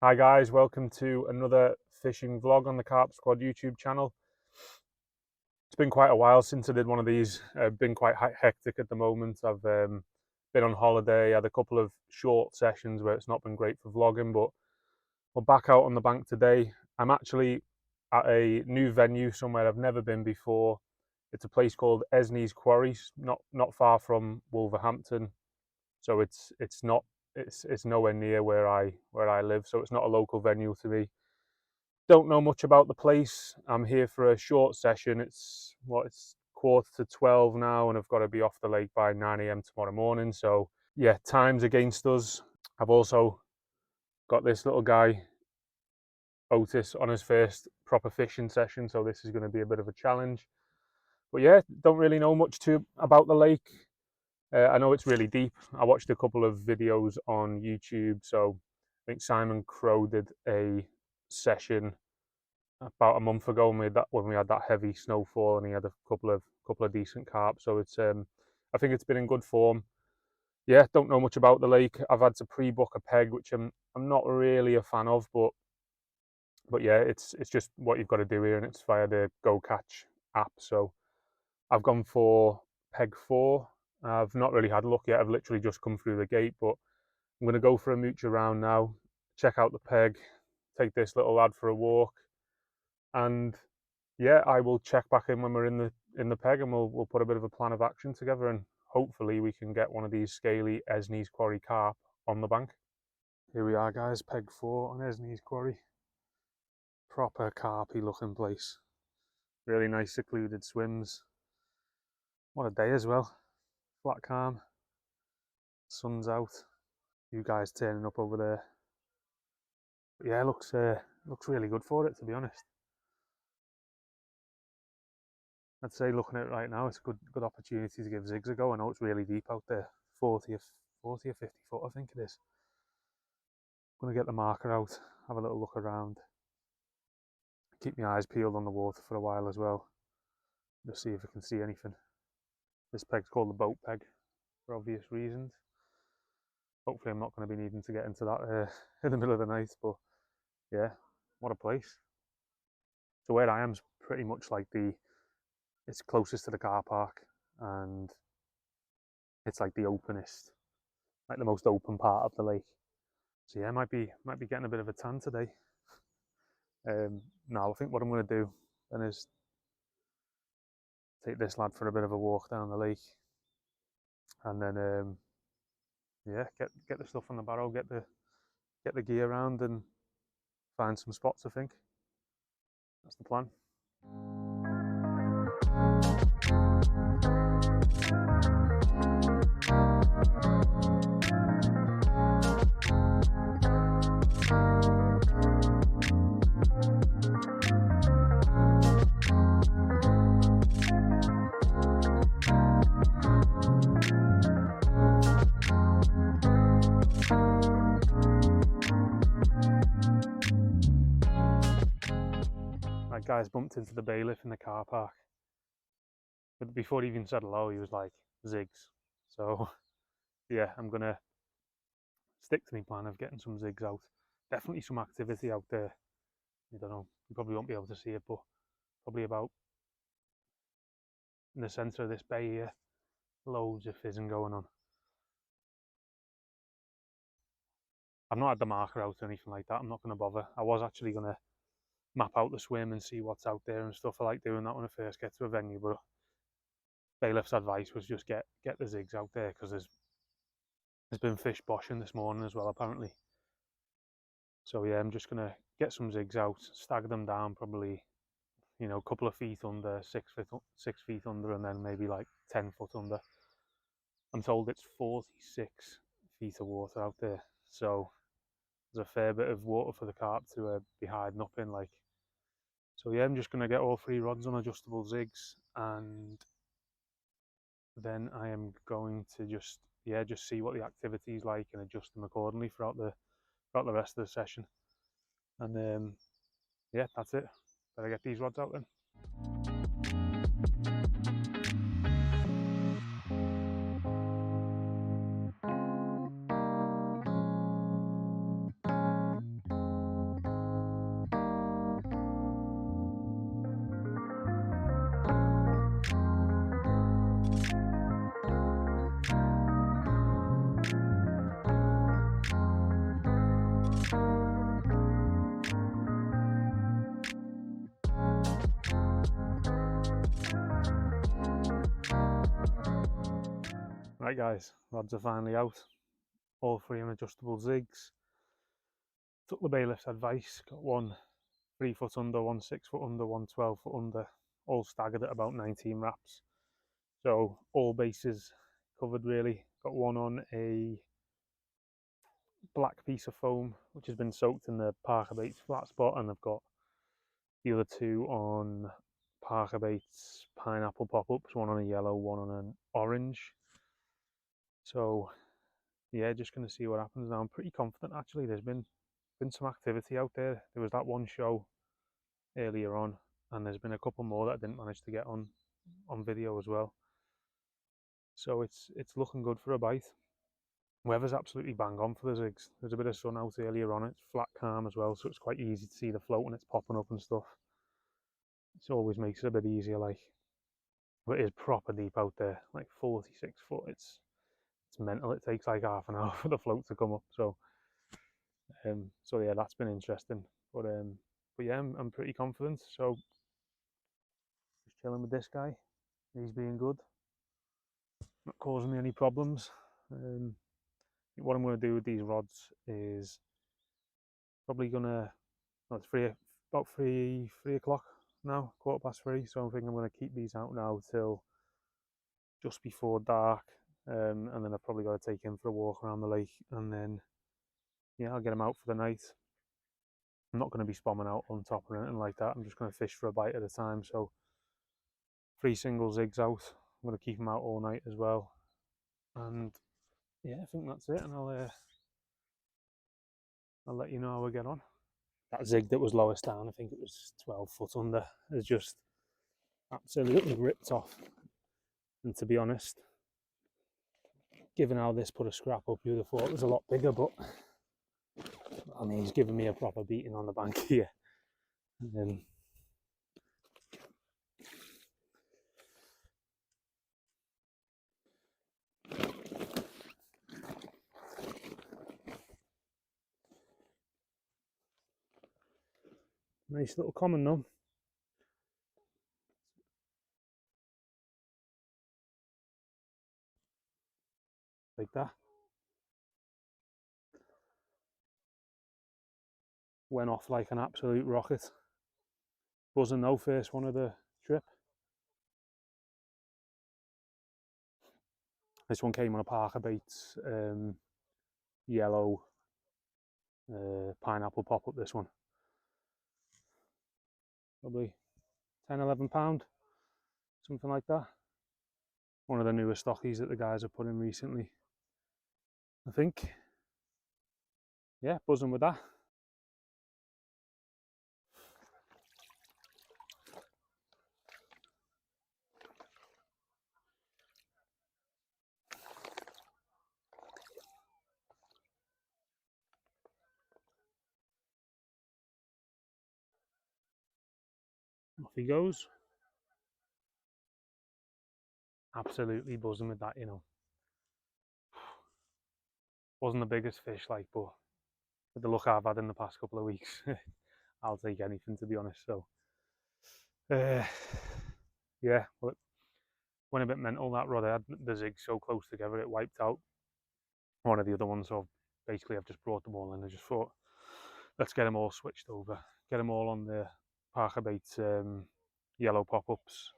Hi guys, welcome to another fishing vlog on the Carp Squad YouTube channel. It's been quite a while since I did one of these. I've been quite hectic at the moment. I've been on holiday, had a couple of short sessions where it's not been great for vlogging, but we're back out on the bank today. I'm actually at a new venue somewhere I've never been before. It's a place called Esnes Quarry, not far from Wolverhampton. So it's nowhere near where I live, so it's not a local venue to me. Don't know much about the place. I'm here for a short session. It's 11:45 now, and I've got to be off the lake by 9 a.m. tomorrow morning. So yeah, time's against us. I've also got this little guy, Otis, on his first proper fishing session, so this is going to be a bit of a challenge. But yeah, don't really know much about the lake. I know it's really deep. I watched a couple of videos on YouTube. So I think Simon Crow did a session about a month ago when we had that heavy snowfall, and he had a couple of decent carp. So it's I think it's been in good form. Yeah, don't know much about the lake. I've had to pre-book a peg, which I'm not really a fan of, but yeah, it's just what you've got to do here, and it's via the Go Catch app. So I've gone for peg 4. I've not really had a look yet. I've literally just come through the gate, but I'm going to go for a mooch around now, check out the peg, take this little lad for a walk, and yeah, I will check back in when we're in the peg, and we'll put a bit of a plan of action together, and hopefully we can get one of these scaly Esnes Quarry carp on the bank. Here we are, guys, peg 4 on Esnes Quarry. Proper carpy looking place. Really nice secluded swims. What a day as well. Flat calm. Sun's out. You guys turning up over there. But yeah, looks really good for it, to be honest. I'd say looking at it right now, it's a good opportunity to give zigs a go. I know it's really deep out there, 40 or 50 foot, I think it is. I'm going to get the marker out, have a little look around, keep my eyes peeled on the water for a while as well, just see if I can see anything. This peg's called the boat peg for obvious reasons. Hopefully I'm not going to be needing to get into that in the middle of the night, but yeah, what a place. So where I am is pretty much like it's closest to the car park, and it's like the openest, like the most open part of the lake. So yeah, might be getting a bit of a tan today. Now I think what I'm going to do then is take this lad for a bit of a walk down the lake, and then yeah, get the stuff on the barrow, get the gear around, and find some spots. I think that's the plan. That guy's bumped into the bailiff in the car park. But before he even said hello, he was like, zigs. So yeah, I'm gonna stick to my plan of getting some zigs out. Definitely some activity out there. I don't know, you probably won't be able to see it, but probably about in the centre of this bay here, loads of fizzing going on. I've not had the marker out or anything like that. I'm not going to bother. I was actually going to map out the swim and see what's out there and stuff. I like doing that when I first get to a venue, but Bailiff's advice was just get the zigs out there, because there's been fish boshing this morning as well, apparently. So yeah, I'm just going to get some zigs out, stagger them down probably, you know, a couple of feet under, 6 feet under, and then maybe like 10 foot under. I'm told it's 46 feet of water out there, so there's a fair bit of water for the carp to be hiding up in, like. So yeah, I'm just going to get all 3 rods on adjustable zigs, and then I am going to just see what the activity is like and adjust them accordingly throughout the rest of the session. And yeah, that's it. Better get these rods out then. Right guys, rods are finally out. All 3 on adjustable zigs. Took the bailiff's advice, got one 3 foot under, one 6 foot under, one 12 foot under, all staggered at about 19 wraps. So all bases covered really. Got one on a black piece of foam which has been soaked in the Parker Baits flat spot, and I've got the other 2 on Parker Baits pineapple pop-ups, one on a yellow, one on an orange. So yeah, just going to see what happens now. I'm pretty confident actually. There's been some activity out there. There was that one show earlier on, and there's been a couple more that I didn't manage to get on video as well. So it's looking good for a bite. Weather's absolutely bang on for the zigs. There's a bit of sun out earlier on. It's flat calm as well, so it's quite easy to see the float when it's popping up and stuff. It always makes it a bit easier, like. But it is proper deep out there, like 46 foot. It's mental. It takes like half an hour for the float to come up. So yeah, that's been interesting. But yeah, I'm pretty confident. So just chilling with this guy. He's being good, not causing me any problems. What I'm going to do with these rods is probably gonna. Well, it's about 3 o'clock now, 3:15. So I think I'm going to keep these out now till just before dark, and then I've probably got to take him for a walk around the lake, and then yeah, I'll get him out for the night. I'm not going to be spomming out on top or anything like that. I'm just going to fish for a bite at a time. So 3 single zigs out. I'm going to keep them out all night as well. And yeah, I think that's it. And I'll let you know how we get on. That zig that was lowest down, I think it was 12 foot under, has just absolutely ripped off. And to be honest, given how this put a scrap up, you'd have thought it was a lot bigger, but I mean, he's giving me a proper beating on the bank here. Nice little common though. Like that. Went off like an absolute rocket. Buzzing though, first one of the trip. This one came on a Parker Baits yellow pineapple pop-up, this one. Probably 10, 11 pound, something like that. One of the newer stockies that the guys have put in recently, I think. Yeah, buzzing with that. Off he goes. Absolutely buzzing with that, you know. Wasn't the biggest fish, like, but with the luck I've had in the past couple of weeks, I'll take anything, to be honest. So yeah, well, it went a bit mental, that rod. I had the zigs so close together it wiped out one of the other ones, so basically I've just brought them all in. I just thought, let's get them all switched over, get them all on the Parker Baits yellow pop-ups,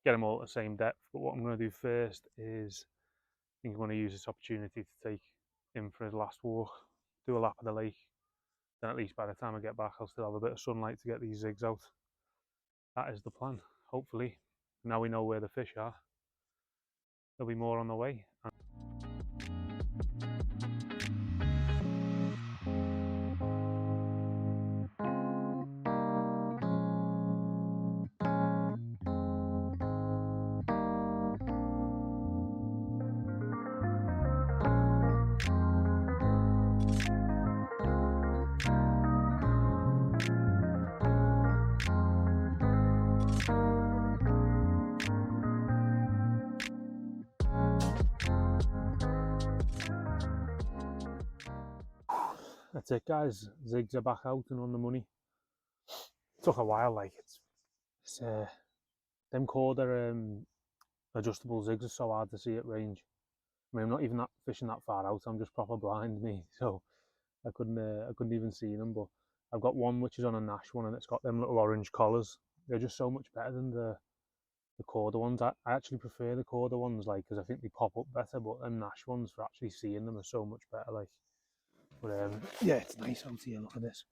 get them all at the same depth. But what I'm going to do first is, I think I'm going to use this opportunity to take him for his last walk, do a lap of the lake. Then at least by the time I get back, I'll still have a bit of sunlight to get these zigs out. That is the plan, hopefully. Now we know where the fish are, there'll be more on the way. That's it, guys. Zigs are back out and on the money. Took a while, like them quarter adjustable zigs are so hard to see at range. I mean, I'm not even that fishing that far out. I'm just proper blind me, so I couldn't even see them. But I've got one which is on a Nash one, and it's got them little orange collars. They're just so much better than the Corda ones. I actually prefer the Corda ones, like, because I think they pop up better. But them Nash ones, for actually seeing them, are so much better. Like, but yeah, it's nice out here. Look at this.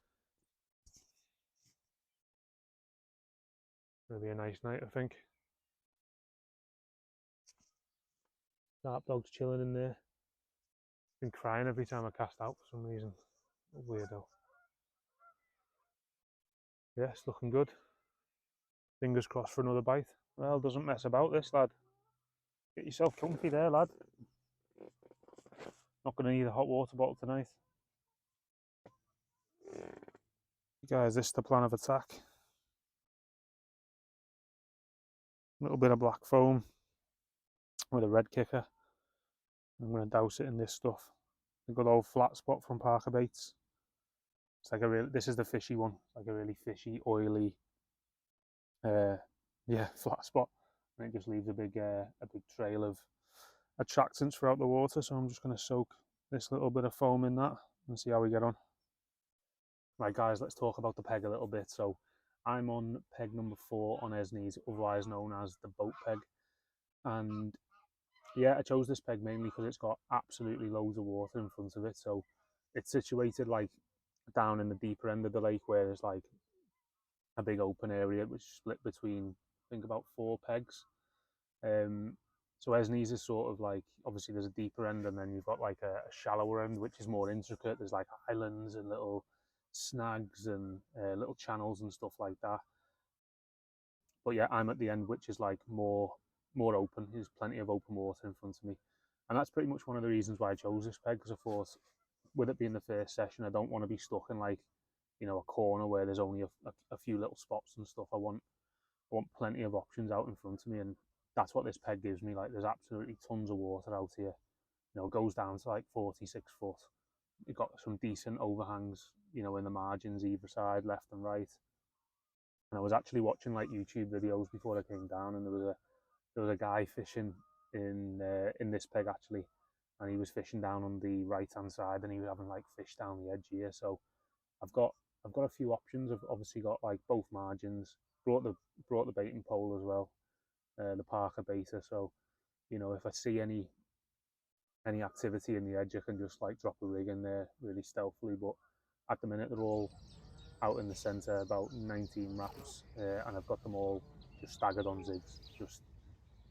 Gonna be a nice night, I think. Carp dog's chilling in there. Been crying every time I cast out for some reason. A weirdo. Yeah, it's looking good. Fingers crossed for another bite. Well, doesn't mess about this, lad. Get yourself comfy there, lad. Not going to need a hot water bottle tonight. Guys, this is the plan of attack. A little bit of black foam with a red kicker. I'm going to douse it in this stuff. The good old flat spot from Parker Baits. It's like a real. This is the fishy one. It's like a really fishy, oily, yeah, flat spot, and it just leaves a big trail of attractants throughout the water. So I'm just going to soak this little bit of foam in that and see how we get on. Right, guys, let's talk about the peg a little bit. So I'm on peg number 4 on Esnes, otherwise known as the boat peg, and yeah, I chose this peg mainly because it's got absolutely loads of water in front of it. So it's situated like down in the deeper end of the lake, where there's like a big open area which is split between, I think, about 4 pegs. So Esnes is sort of like, obviously there's a deeper end, and then you've got like a shallower end which is more intricate. There's like islands and little snags and little channels and stuff like that. But yeah, I'm at the end, which is like more open. There's plenty of open water in front of me, and that's pretty much one of the reasons why I chose this peg, because I thought, with it being the first session, I don't want to be stuck in like, you know, a corner where there's only a few little spots and stuff. I want plenty of options out in front of me, and that's what this peg gives me. Like, there's absolutely tons of water out here. You know, it goes down to like 46 foot. It got some decent overhangs, you know, in the margins either side, left and right. And I was actually watching like YouTube videos before I came down, and there was a guy fishing in this peg actually, and he was fishing down on the right hand side, and he was having like fish down the edge here. So I've got a few options. I've obviously got like both margins. Brought the baiting pole as well, the Parker baiter. So, you know, if I see any activity in the edge, I can just like drop a rig in there really stealthily. But at the minute, they're all out in the centre, about 19 wraps, and I've got them all just staggered on zigs. Just,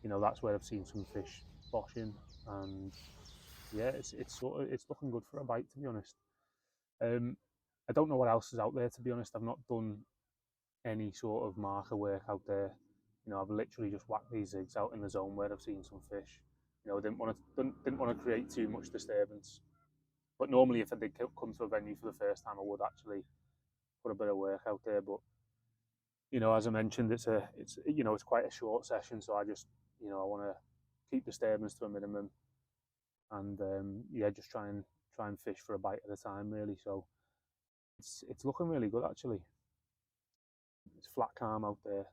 you know, that's where I've seen some fish boshing, and yeah, it's looking good for a bite, to be honest. I don't know what else is out there, to be honest. I've not done any sort of marker work out there. You know, I've literally just whacked these zigs out in the zone where I've seen some fish. You know, didn't want to create too much disturbance. But normally, if I did come to a venue for the first time, I would actually put a bit of work out there. But you know, as I mentioned, it's quite a short session, so I just, you know, I want to keep disturbance to a minimum, and yeah, just try and fish for a bite at a time, really. So it's looking really good actually. It's flat calm out there.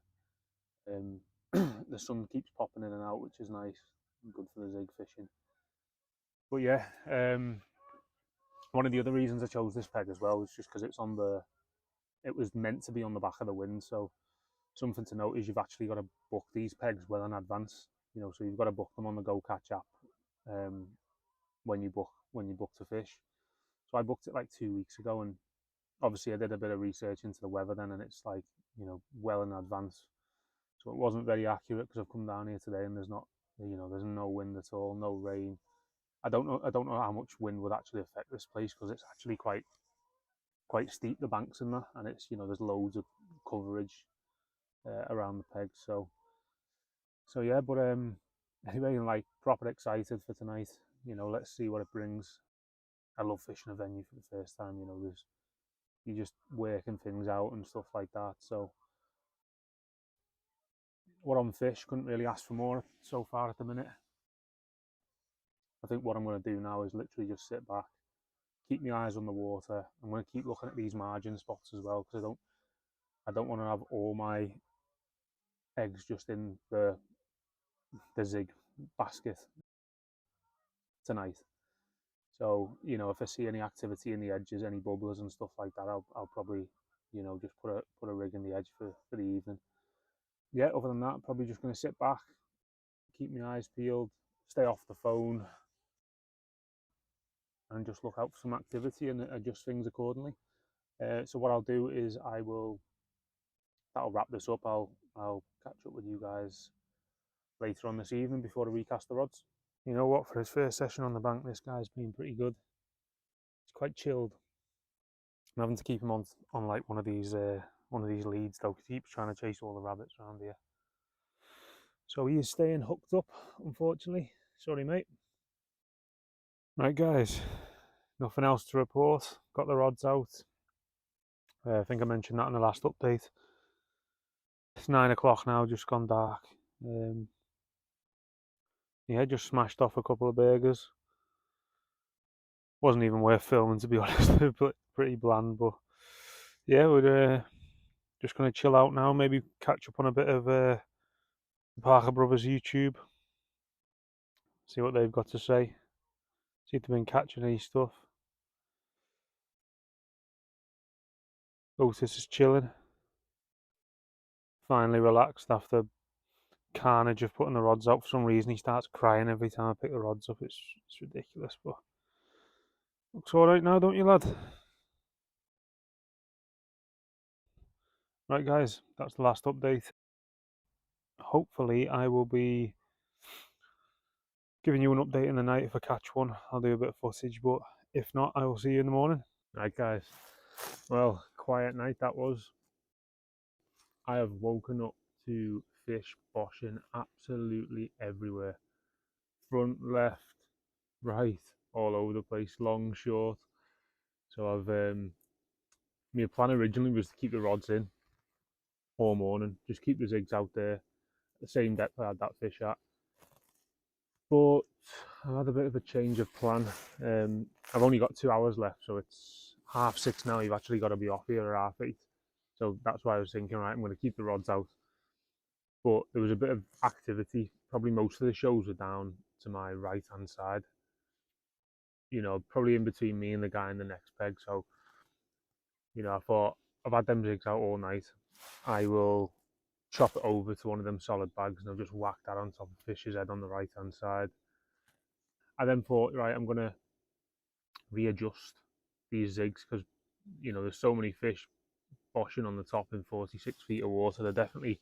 The sun keeps popping in and out, which is nice. Good for the zig fishing. But yeah, one of the other reasons I chose this peg as well was just because it was meant to be on the back of the wind. So something to note is you've actually got to book these pegs well in advance. You know, so you've got to book them on the Go Catch app when you book to fish. So I booked it like 2 weeks ago, and obviously I did a bit of research into the weather then, and it's like, you know, well in advance. So it wasn't very accurate because I've come down here today and there's no wind at all, no rain. I don't know how much wind would actually affect this place, because it's actually quite steep, the banks in there, and it's, you know, there's loads of coverage around the peg. So yeah, but anyway, I'm like proper excited for tonight. You know, let's see what it brings. I love fishing a venue for the first time. You know, you're just working things out and stuff like that. So we're on fish, couldn't really ask for more so far at the minute. I think what I'm going to do now is literally just sit back, keep my eyes on the water. I'm going to keep looking at these margin spots as well, because I don't want to have all my eggs just in the zig basket. tonight. So, you know, if I see any activity in the edges, any bubblers and stuff like that, I'll probably, you know, just put a rig in the edge for the evening. Yeah, other than that, I'm probably just going to sit back, keep my eyes peeled, stay off the phone, and just look out for some activity and adjust things accordingly. So what I'll do is that'll wrap this up. I'll catch up with you guys later on this evening before I recast the rods. You know what? For his first session on the bank, this guy's been pretty good. He's quite chilled. I'm having to keep him on like one of these leads though, because he keeps trying to chase all the rabbits around here. So he is staying hooked up, unfortunately. Sorry, mate. Right, guys. Nothing else to report. Got the rods out. I think I mentioned that in the last update. It's 9 o'clock now, just gone dark. Yeah, just smashed off a couple of burgers. Wasn't even worth filming, to be honest. Pretty bland, but yeah, we're just going to chill out now. Maybe catch up on a bit of the Parker Brothers YouTube. See what they've got to say. See if they've been catching any stuff. Otis is chilling. Finally relaxed after carnage of putting the rods out. For some reason he starts crying every time I pick the rods up. It's ridiculous, but looks alright now, don't you, lad? Right, guys, that's the last update. Hopefully I will be giving you an update in the night. If I catch one, I'll do a bit of footage, but if not, I will see you in the morning. Right, guys, well, quiet night that was. I have woken up to fish boshing absolutely everywhere. Front, left, right, all over the place, long, short. So my plan originally was to keep the rods in all morning, just keep the zigs out there, the same depth I had that fish at. But I've had a bit of a change of plan. I've only got 2 hours left, so it's 6:30 now. You've actually got to be off here at 8:30. So that's why I was thinking, right, I'm going to keep the rods out. But there was a bit of activity. Probably most of the shows were down to my right hand side. You know, probably in between me and the guy in the next peg. So, you know, I thought, I've had them zigs out all night. I will chop it over to one of them solid bags and I'll just whack that on top of the fish's head on the right hand side. I then thought, right, I'm going to readjust these zigs because, you know, there's so many fish boshing on the top in 46 feet of water. They're definitely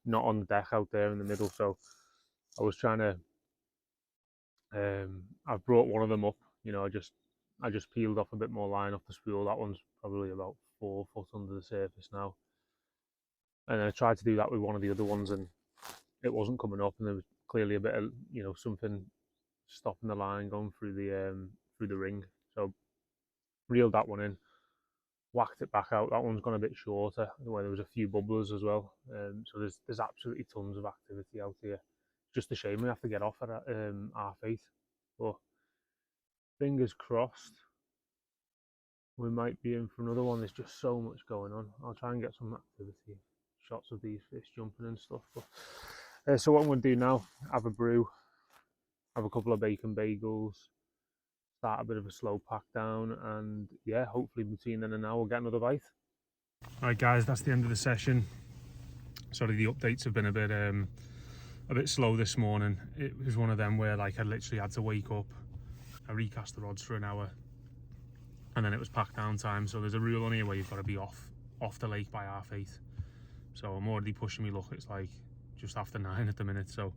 not on the deck out there in the middle. So I was trying to, I've brought one of them up, you know, I just peeled off a bit more line off the spool. That one's probably about 4 foot under the surface now. And then I tried to do that with one of the other ones and it wasn't coming up, and there was clearly a bit of, you know, something stopping the line going through the ring. So reeled that one in, whacked it back out. That one's gone a bit shorter, where there was a few bubblers as well. So there's absolutely tons of activity out here. Just a shame we have to get off at 8:30, but fingers crossed we might be in for another one. There's just so much going on. I'll try and get some activity shots of these fish jumping and stuff. But so what I'm going to do now, have a brew, have a couple of bacon bagels, start a bit of a slow pack down, and yeah, hopefully between then and now we'll get another bite. Right, guys, that's the end of the session. Sorry, the updates have been a bit slow this morning. It was one of them where, like, I literally had to wake up, I recast the rods for an hour, and then it was pack down time. So there's a rule on here where you've got to be off the lake by 8:30. So I'm already pushing me luck. It's like just after 9 at the minute. So,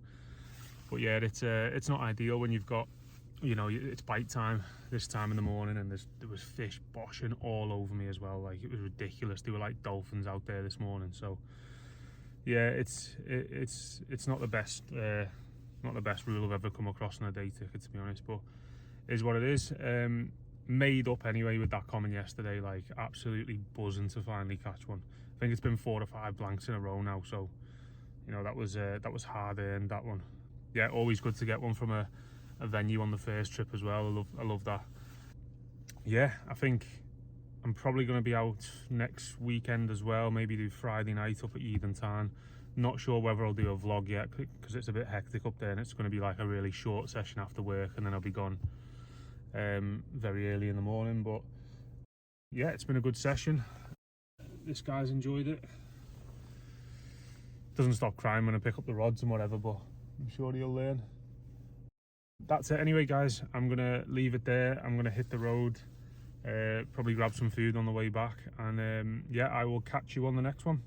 but yeah, it's not ideal when you've got, you know, it's bite time this time in the morning, and there was fish boshing all over me as well. Like, it was ridiculous. There were like dolphins out there this morning. So yeah, it's not the best rule I've ever come across on a day ticket, to be honest, but it is what it is. Made up anyway with that comment yesterday, like absolutely buzzing to finally catch one. I think it's been 4 or 5 blanks in a row now, so you know, that was hard earned, that one. Yeah, always good to get one from a venue on the first trip as well. I love that. Yeah, I think I'm probably going to be out next weekend as well, maybe do Friday night up at Eden Tarn. Not sure whether I'll do a vlog yet because it's a bit hectic up there, and it's going to be like a really short session after work, and then I'll be gone very early in the morning. But yeah, it's been a good session. This guy's enjoyed it. Doesn't stop crying when I pick up the rods and whatever, but I'm sure he'll learn. That's it anyway, guys. I'm gonna leave it there. I'm gonna hit the road, probably grab some food on the way back, and yeah, I will catch you on the next one.